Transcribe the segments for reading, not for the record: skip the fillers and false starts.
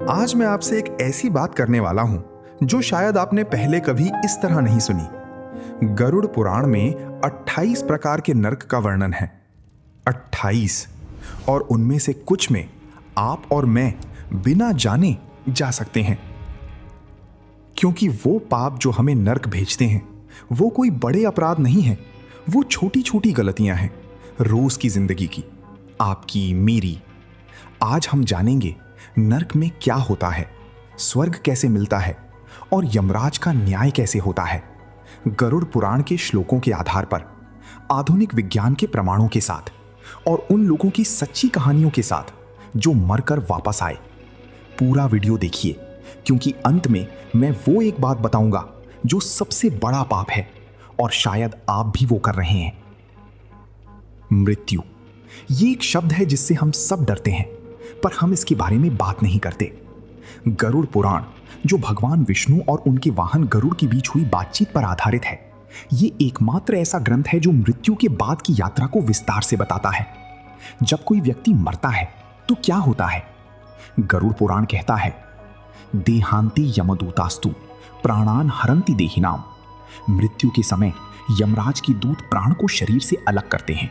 आज मैं आपसे एक ऐसी बात करने वाला हूं जो शायद आपने पहले कभी इस तरह नहीं सुनी। गरुड़ पुराण में 28 प्रकार के नरक का वर्णन है। 28, और उनमें से कुछ में आप और मैं बिना जाने जा सकते हैं, क्योंकि वो पाप जो हमें नरक भेजते हैं वो कोई बड़े अपराध नहीं है। वो छोटी छोटी गलतियां हैं, रोज की जिंदगी की, आपकी मेरी। आज हम जानेंगे नरक में क्या होता है, स्वर्ग कैसे मिलता है और यमराज का न्याय कैसे होता है। गरुड़ पुराण के श्लोकों के आधार पर, आधुनिक विज्ञान के प्रमाणों के साथ और उन लोगों की सच्ची कहानियों के साथ जो मरकर वापस आए। पूरा वीडियो देखिए, क्योंकि अंत में मैं वो एक बात बताऊंगा जो सबसे बड़ा पाप है और शायद आप भी वो कर रहे हैं। मृत्यु, ये एक शब्द है जिससे हम सब डरते हैं, पर हम इसके बारे में बात नहीं करते। गरुड़ पुराण, जो भगवान विष्णु और उनके वाहन गरुड़ के बीच हुई बातचीत पर आधारित है, ये एकमात्र ऐसा ग्रंथ है जो मृत्यु के बाद की यात्रा को विस्तार से बताता है। जब कोई व्यक्ति मरता है तो क्या होता है? गरुड़ पुराण कहता है, देहांति यमदूतास्तु प्राणान हरंति देहिनाम। मृत्यु के समय यमराज की दूत प्राण को शरीर से अलग करते हैं।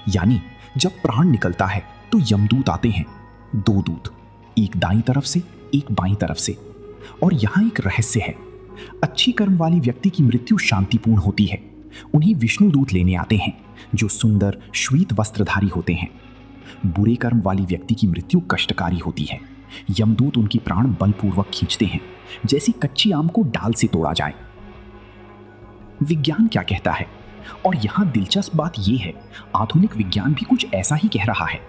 यानी जब प्राण निकलता है तो यमदूत आते हैं, 2 दूत, एक दाईं तरफ से एक बाईं तरफ से। और यहां एक रहस्य है, अच्छी कर्म वाली व्यक्ति की मृत्यु शांतिपूर्ण होती है। उन्हें विष्णु दूत लेने आते हैं जो सुंदर श्वेत वस्त्रधारी होते हैं। बुरे कर्म वाली व्यक्ति की मृत्यु कष्टकारी होती है। यमदूत उनकी प्राण बलपूर्वक खींचते हैं, जैसे कच्ची आम को डाल से तोड़ा जाए। विज्ञान क्या कहता है? और यहां दिलचस्प बात यह है, आधुनिक विज्ञान भी कुछ ऐसा ही कह रहा है।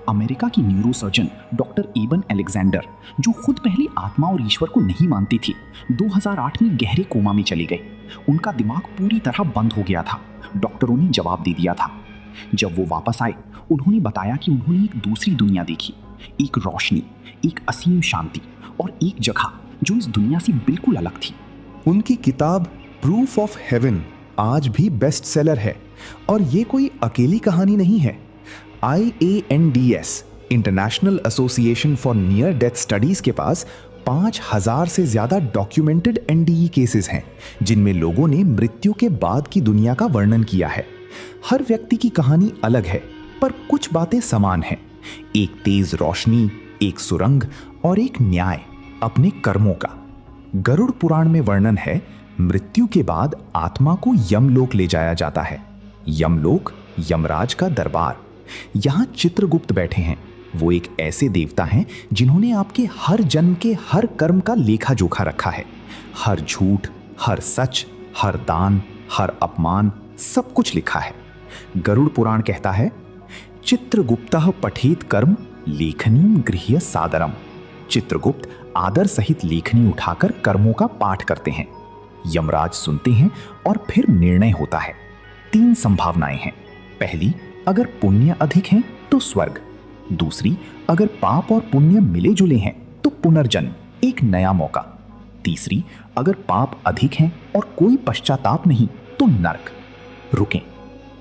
अमेरिका की न्यूरोसर्जन डॉक्टर एबन अलेक्जेंडर, जो खुद पहले आत्मा और ईश्वर को नहीं मानती थी, 2008 में गहरे कोमा में चले गए। उनका दिमाग पूरी तरह बंद हो गया था। डॉक्टरों ने जवाब दे दिया था। जब वो वापस आए, उन्होंने बताया कि उन्होंने एक दूसरी दुनिया देखी, एक रोशनी, एक असीम शांति और एक जगह जो इस दुनिया से बिल्कुल अलग थी। उनकी किताब प्रूफ ऑफ हेवन आज भी बेस्ट सेलर है। और ये कोई अकेली कहानी नहीं है। IANDS, international association for near death studies के पास 5000 से ज्यादा डॉक्यूमेंटेड NDE केसेस हैं, जिनमें लोगों ने मृत्यु के बाद की दुनिया का वर्णन किया है। हर व्यक्ति की कहानी अलग है, पर कुछ बातें समान हैं। एक तेज रोशनी, एक सुरंग और एक न्याय अपने कर्मों का। गरुड़ पुराण में वर्णन है, मृत्यु के बाद आत्मा को यमलोक ले जाया जाता है। यमलोक, यमराज का दरबार। यहां चित्रगुप्त बैठे हैं। वो एक ऐसे देवता हैं जिन्होंने आपके हर जन्म के हर कर्म का लेखा जोखा रखा है। हर झूठ, हर सच, हर दान, हर अपमान, सब कुछ लिखा है। गरुड़ पुराण कहता है, चित्रगुप्तः पठेत कर्म लेखनीम गृह्य सादरम। चित्रगुप्त आदर सहित लेखनी उठाकर कर्मों का पाठ करते हैं। यमराज सुनते हैं और फिर निर्णय होता है। 3 संभावनाएं हैं। पहली, अगर पुण्य अधिक है तो स्वर्ग। दूसरी, अगर पाप और पुण्य मिले जुले हैं तो पुनर्जन्म, एक नया मौका। तीसरी, अगर पाप अधिक हैं और कोई पश्चाताप नहीं तो नरक। रुकें,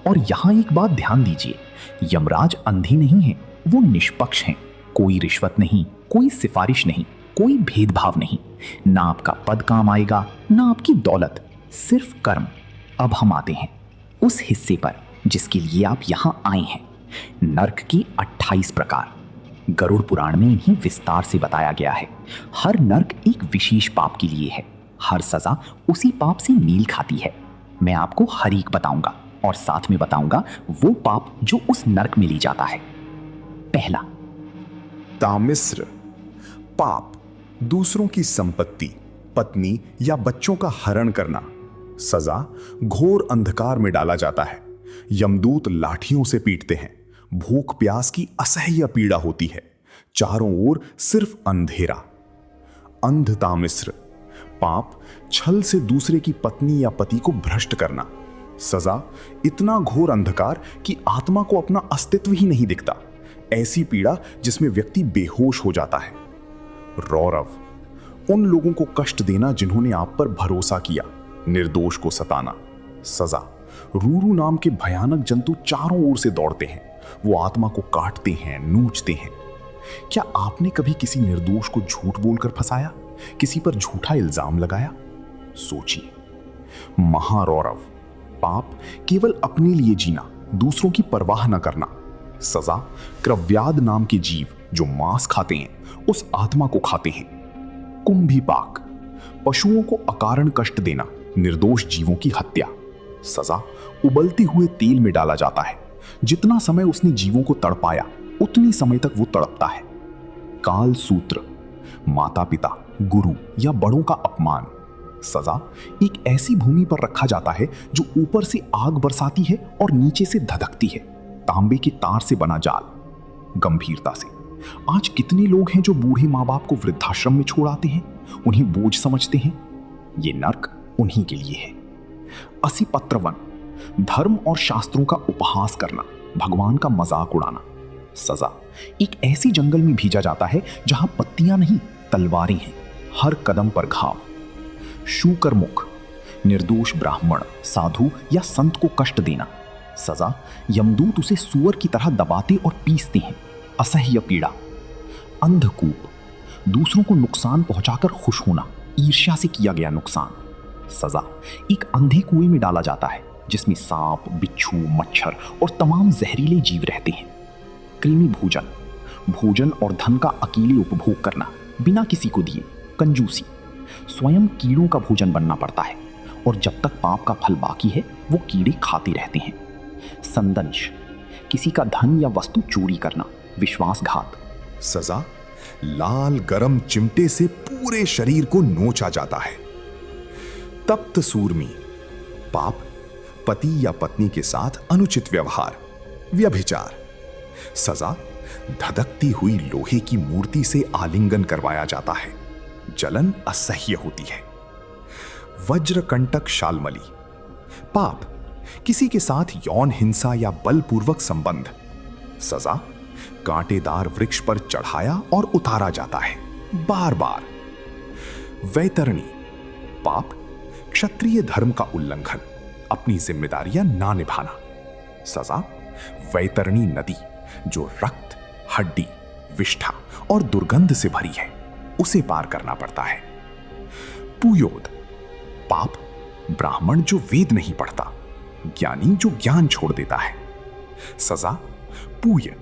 और यहां एक बात ध्यान दीजिए, यमराज अंधे नहीं हैं, वो निष्पक्ष हैं। कोई रिश्वत नहीं, कोई सिफारिश नहीं, कोई भेदभाव नहीं। ना आपका पद काम आएगा, ना आपकी दौलत, सिर्फ कर्म। अब हम आते हैं उस हिस्से पर जिसके लिए आप यहां आए हैं। नरक के 28 प्रकार। गरुड़ पुराण में इन्हें विस्तार से बताया गया है। हर नरक एक विशेष पाप के लिए है। हर सजा उसी पाप से मेल खाती है। मैं आपको हर एक बताऊंगा और साथ में बताऊंगा वो पाप जो उस नरक में ले जाता है। पहला, तामिस्र पाप, दूसरों की संपत्ति, पत्नी या बच्चों का हरण करना। सजा, घोर अंधकार में डाला जाता है। यमदूत लाठियों से पीटते हैं। भूख प्यास की असह्य पीड़ा होती है। चारों ओर सिर्फ अंधेरा। अंध तामिस्र पाप, छल से दूसरे की पत्नी या पति को भ्रष्ट करना। सजा, इतना घोर अंधकार कि आत्मा को अपना अस्तित्व ही नहीं दिखता। ऐसी पीड़ा जिसमें व्यक्ति बेहोश हो जाता है। रौरव, उन लोगों को कष्ट देना जिन्होंने आप पर भरोसा किया। निर्दोष को सताना। सजा, रूरू नाम के भयानक जंतु चारों ओर से दौड़ते हैं। वो आत्मा को काटते हैं, नोचते हैं। क्या आपने कभी किसी निर्दोष को झूठ बोलकर फंसाया, किसी पर झूठा इल्जाम लगाया? सोचिए। महारौरव, पाप केवल अपने लिए जीना, दूसरों की परवाह न करना। सजा, क्रव्याद नाम के जीव जो मांस खाते हैं उस आत्मा को खाते हैं। कुंभीपाक, पशुओं को अकारण कष्ट देना, निर्दोष जीवों की हत्या। सजा, उबलते हुए तेल में डाला जाता है। जितना समय उसने जीवों को तड़पाया उतनी समय तक वो तड़पता है। काल सूत्र, माता पिता, गुरु या बड़ों का अपमान। सजा, एक ऐसी भूमि पर रखा जाता है जो ऊपर से आग बरसाती है और नीचे से धधकती है। तांबे के तार से बना जाल। गंभीरता से, आज कितने लोग हैं जो बूढ़े माँ बाप को वृद्धाश्रम में छोड़ आते हैं, उन्हें बोझ समझते हैं। ये नर्क उन्हीं के लिए है। असिपत्रवन, धर्म और शास्त्रों का उपहास करना, भगवान का मजाक उड़ाना। सजा, एक ऐसी जंगल में भेजा जाता है जहां पत्तियां नहीं तलवारें हैं, हर कदम पर घाव। शूकर मुख, निर्दोष ब्राह्मण, साधु या संत को कष्ट देना। सजा, यमदूत उसे सुअर की तरह दबाते और पीसते हैं, असह्य पीड़ा। अंधकूप, दूसरों को नुकसान पहुंचाकर खुश होना, ईर्ष्या से किया गया नुकसान। सजा, एक अंधे कुएं में डाला जाता है जिसमें सांप, बिच्छू, मच्छर और तमाम जहरीले जीव रहते हैं। कृमि भोजन, भोजन और धन का अकेले उपभोग करना, बिना किसी को दिए, कंजूसी। स्वयं कीड़ों का भोजन बनना पड़ता है और जब तक पाप का फल बाकी है वो कीड़े खाते रहते हैं। संदंश, किसी का धन या वस्तु चोरी करना, विश्वासघात। सजा, लाल गरम चिमटे से पूरे शरीर को नोचा जाता है। तप्त सूर्मी, पाप, पति या पत्नी के साथ अनुचित व्यवहार, व्यभिचार। सजा, धधकती हुई लोहे की मूर्ति से आलिंगन करवाया जाता है, जलन असह्य होती है। वज्रकंटक शालमली, पाप, किसी के साथ यौन हिंसा या बलपूर्वक संबंध। सजा, कांटेदार वृक्ष पर चढ़ाया और उतारा जाता है, बार बार। वैतरणी, पाप, क्षत्रिय धर्म का उल्लंघन, अपनी जिम्मेदारियां ना निभाना। सजा, वैतरणी नदी जो रक्त, हड्डी, विष्ठा और दुर्गंध से भरी है, उसे पार करना पड़ता है। पुयोद, पाप, ब्राह्मण जो वेद नहीं पढ़ता, ज्ञानी जो ज्ञान छोड़ देता है। सजा, पूय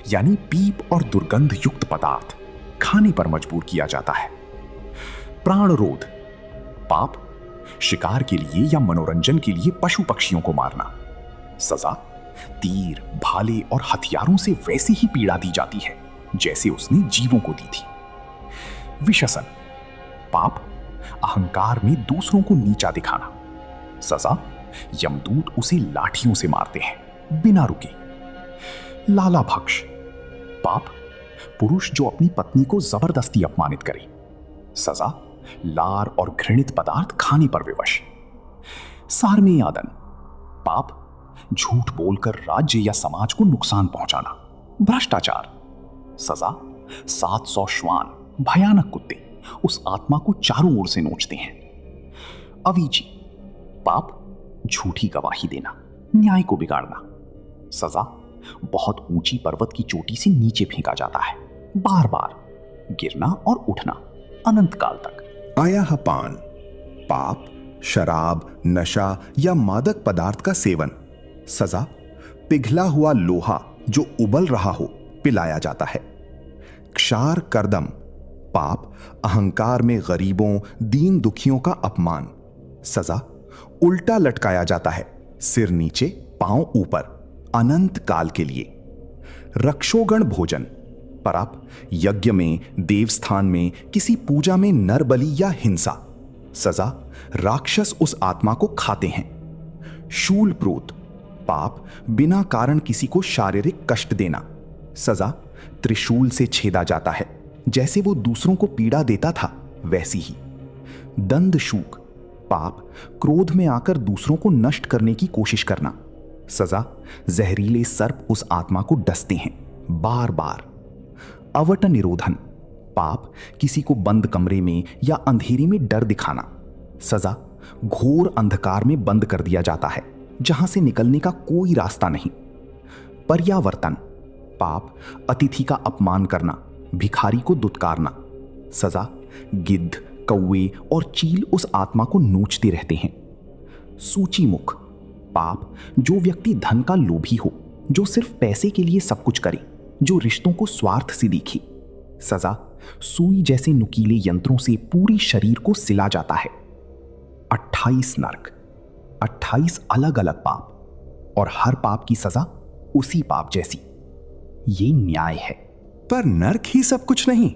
यानी पीप और दुर्गंध युक्त पदार्थ खाने पर मजबूर किया जाता है। प्राणरोध, पाप, शिकार के लिए या मनोरंजन के लिए पशु पक्षियों को मारना। सजा, तीर, भाले और हथियारों से वैसी ही पीड़ा दी जाती है जैसे उसने जीवों को दी थी। विशसन, पाप, अहंकार में दूसरों को नीचा दिखाना। सजा, यमदूत उसे लाठियों से मारते हैं बिना रुके। लाला भक्ष, पाप, पुरुष जो अपनी पत्नी को जबरदस्ती अपमानित करे। सजा, लार और घृणित पदार्थ खाने पर विवश। सारमेयादन, पाप, झूठ बोलकर राज्य या समाज को नुकसान पहुंचाना। भ्रष्टाचार। सजा, 700 श्वान, भयानक कुत्ते, उस आत्मा को चारों ओर से नोचते हैं। अवीची, पाप, झूठी गवाही देना, न्याय को बिगाड़ना। सजा, बहुत ऊंची पर्वत की चोटी से नीचे फेंका जाता है, बार बार गिरना और उठना, अनंत काल तक। आयाहपान, पाप, शराब, नशा या मादक पदार्थ का सेवन। सजा, पिघला हुआ लोहा जो उबल रहा हो पिलाया जाता है। क्षार कर्दम, पाप, अहंकार में गरीबों, दीन दुखियों का अपमान। सजा, उल्टा लटकाया जाता है, सिर नीचे, पांव ऊपर, अनंत काल के लिए। रक्षोगण भोजन, पराप, यज्ञ में, देवस्थान में, किसी पूजा में नर बलि या हिंसा। सजा, राक्षस उस आत्मा को खाते हैं। शूल प्रोत, पाप, बिना कारण किसी को शारीरिक कष्ट देना। सजा, त्रिशूल से छेदा जाता है, जैसे वो दूसरों को पीड़ा देता था वैसी ही। दंड शूक, पाप, क्रोध में आकर दूसरों को नष्ट करने की कोशिश करना। सजा, जहरीले सर्प उस आत्मा को डसते हैं बार बार। अवट निरोधन, पाप, किसी को बंद कमरे में या अंधेरे में डर दिखाना। सजा, घोर अंधकार में बंद कर दिया जाता है जहां से निकलने का कोई रास्ता नहीं। पर्यावर्तन, पाप, अतिथि का अपमान करना, भिखारी को दुत्कारना। सजा, गिद्ध, कौवे और चील उस आत्मा को नोचते रहते हैं। सूची मुख, पाप, जो व्यक्ति धन का लोभी हो, जो सिर्फ पैसे के लिए सब कुछ करे, जो रिश्तों को स्वार्थ से देखे। सजा, सुई जैसे नुकीले यंत्रों से पूरी शरीर को सिला जाता है। 28 नरक, 28 अलग अलग पाप, और हर पाप की सजा उसी पाप जैसी। ये न्याय है। पर नर्क ही सब कुछ नहीं,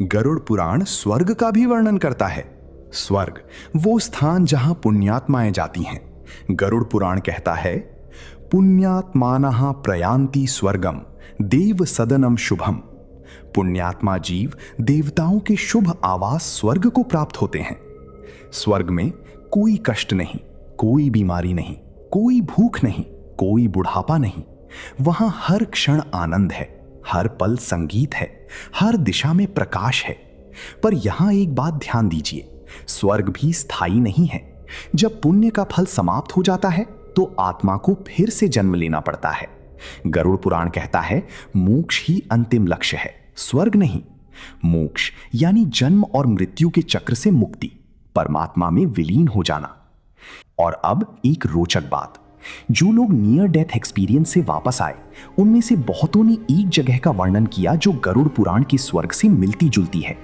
गरुड़ पुराण स्वर्ग का भी वर्णन करता है। स्वर्ग, वो स्थान जहां पुण्यात्माएं जाती हैं। गरुड़ पुराण कहता है, पुण्यात्मानः प्रयान्ति स्वर्गम देव सदनम शुभम। पुण्यात्मा जीव देवताओं के शुभ आवास स्वर्ग को प्राप्त होते हैं। स्वर्ग में कोई कष्ट नहीं, कोई बीमारी नहीं, कोई भूख नहीं, कोई बुढ़ापा नहीं। वहां हर क्षण आनंद है, हर पल संगीत है, हर दिशा में प्रकाश है। पर यहां एक बात ध्यान दीजिए, स्वर्ग भी स्थायी नहीं है। जब पुण्य का फल समाप्त हो जाता है तो आत्मा को फिर से जन्म लेना पड़ता है। गरुड़ पुराण कहता है, मोक्ष ही अंतिम लक्ष्य है, स्वर्ग नहीं। मोक्ष यानी जन्म और मृत्यु के चक्र से मुक्ति, परमात्मा में विलीन हो जाना। और अब एक रोचक बात, जो लोग नियर डेथ एक्सपीरियंस से वापस आए, उनमें से बहुतों ने एक जगह का वर्णन किया जो गरुड़ पुराण के स्वर्ग से मिलती जुलती है।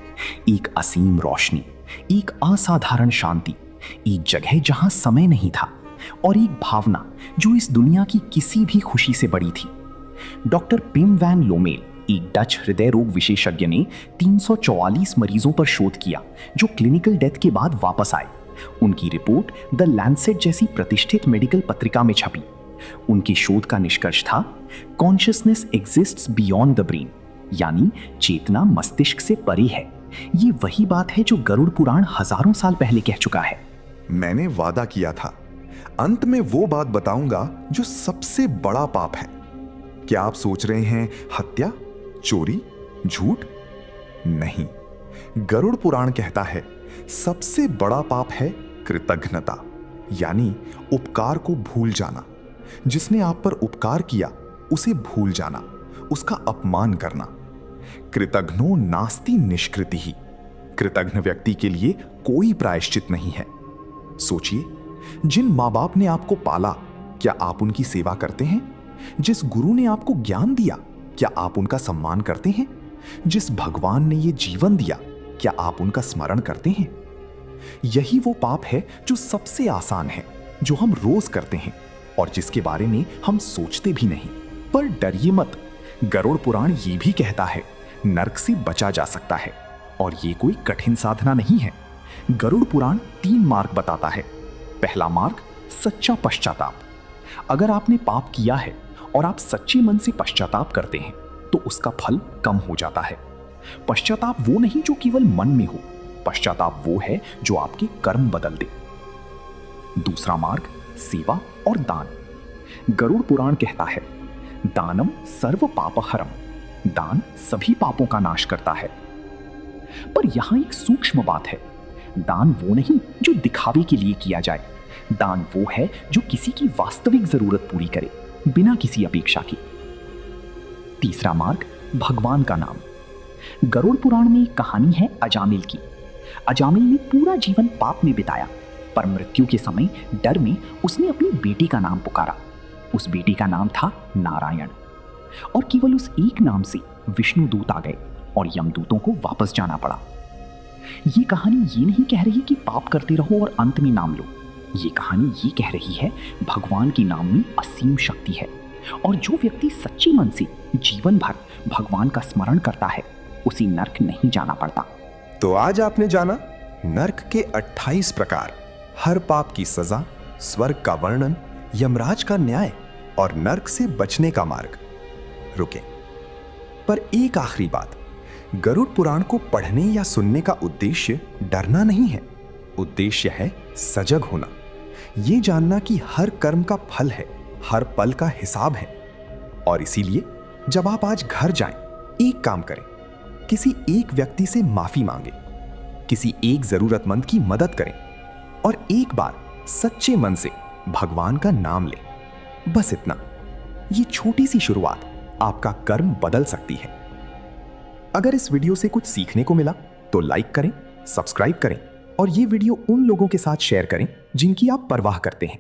एक असीम रोशनी, एक असाधारण शांति, एक जगह जहां समय नहीं था, और एक भावना जो इस दुनिया की किसी भी खुशी से बड़ी थी। डॉक्टर पिम वैन लोमेल, एक डच हृदय रोग विशेषज्ञ ने 344 मरीजों पर शोध किया जो क्लिनिकल डेथ के बाद वापस आए। उनकी रिपोर्ट द लैंसेट जैसी प्रतिष्ठित मेडिकल पत्रिका में छपी। उनके शोध का निष्कर्ष था, consciousness exists beyond the brain, यानी चेतना मस्तिष्क से परे है। ये वही बात है जो गरुड़ पुराण हजारों साल पहले कह चुका है। मैंने वादा किया था, अंत में वो बात बताऊंगा जो सबसे बड़ा पाप है। क्या आप सोच रहे हैं हत्या, चोरी, झूठ? नहीं, गरुड़ पुराण कहता है सबसे बड़ा पाप है कृतघ्नता, यानी उपकार को भूल जाना। जिसने आप पर उपकार किया उसे भूल जाना, उसका अपमान करना। कृतघ्नो नास्ति निष्कृति ही, कृतघ्न व्यक्ति के लिए कोई प्रायश्चित नहीं है। सोचिए, जिन माँ बाप ने आपको पाला, क्या आप उनकी सेवा करते हैं? जिस गुरु ने आपको ज्ञान दिया, क्या आप उनका सम्मान करते हैं? जिस भगवान ने ये जीवन दिया, क्या आप उनका स्मरण करते हैं? यही वो पाप है जो सबसे आसान है, जो हम रोज करते हैं और जिसके बारे में हम सोचते भी नहीं। पर डरिए मत, गरुड़ पुराण ये भी कहता है नरक से बचा जा सकता है, और ये कोई कठिन साधना नहीं है। गरुड़ पुराण 3 मार्ग बताता है। पहला मार्ग, सच्चा पश्चाताप। अगर आपने पाप किया है और आप सच्चे मन से पश्चाताप करते हैं तो उसका फल कम हो जाता है। पश्चाताप वो नहीं जो केवल मन में हो, पश्चाताप वो है जो आपके कर्म बदल दे। दूसरा मार्ग, सेवा और दान। गरुड़ पुराण कहता है, दानम सर्व पापहरम, दान सभी पापों का नाश करता है। पर यहां एक सूक्ष्म बात है, दान वो नहीं जो दिखावे के लिए किया जाए, दान वो है जो किसी की वास्तविक जरूरत पूरी करे, बिना किसी अपेक्षा के। तीसरा मार्ग, भगवान का नाम। गरुड़ पुराण में एक कहानी है अजामिल की। अजामिल ने पूरा जीवन पाप में बिताया, पर मृत्यु के समय डर में उसने अपनी बेटी का नाम पुकारा। उस बेटी का नाम था नारायण, और केवल उस एक नाम से विष्णु दूत आ गए और यमदूतों को वापस जाना पड़ा। ये कहानी ये नहीं कह रही कि पाप करते रहो और अंत में नाम लो। ये कहानी ये कह रही है, भगवान के नाम में असीम शक्ति है, और जो व्यक्ति सच्चे मन से जीवन भर भगवान का स्मरण करता है उसे नर्क नहीं जाना पड़ता। तो आज आपने जाना नर्क के 28 प्रकार, हर पाप की सजा, स्वर्ग का वर्णन, यमराज का न्याय और नर्क से बचने का मार्ग। रुके, पर एक आखिरी बात, गरुड़ पुराण को पढ़ने या सुनने का उद्देश्य डरना नहीं है। उद्देश्य है सजग होना, ये जानना कि हर कर्म का फल है, हर पल का हिसाब है। और इसीलिए जब आप आज घर जाएं, एक काम करें, किसी एक व्यक्ति से माफी मांगे, किसी एक जरूरतमंद की मदद करें और एक बार सच्चे मन से भगवान का नाम लें। बस इतना। ये छोटी सी शुरुआत आपका कर्म बदल सकती है। अगर इस वीडियो से कुछ सीखने को मिला तो लाइक करें, सब्सक्राइब करें और ये वीडियो उन लोगों के साथ शेयर करें जिनकी आप परवाह करते हैं।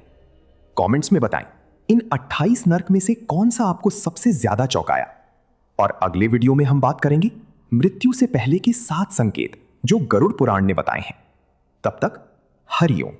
कमेंट्स में बताएं इन 28 नर्क में से कौन सा आपको सबसे ज्यादा चौंकाया। और अगले वीडियो में हम बात करेंगे मृत्यु से पहले के 7 संकेत जो गरुड़ पुराण ने बताए हैं। तब तक हरिओम।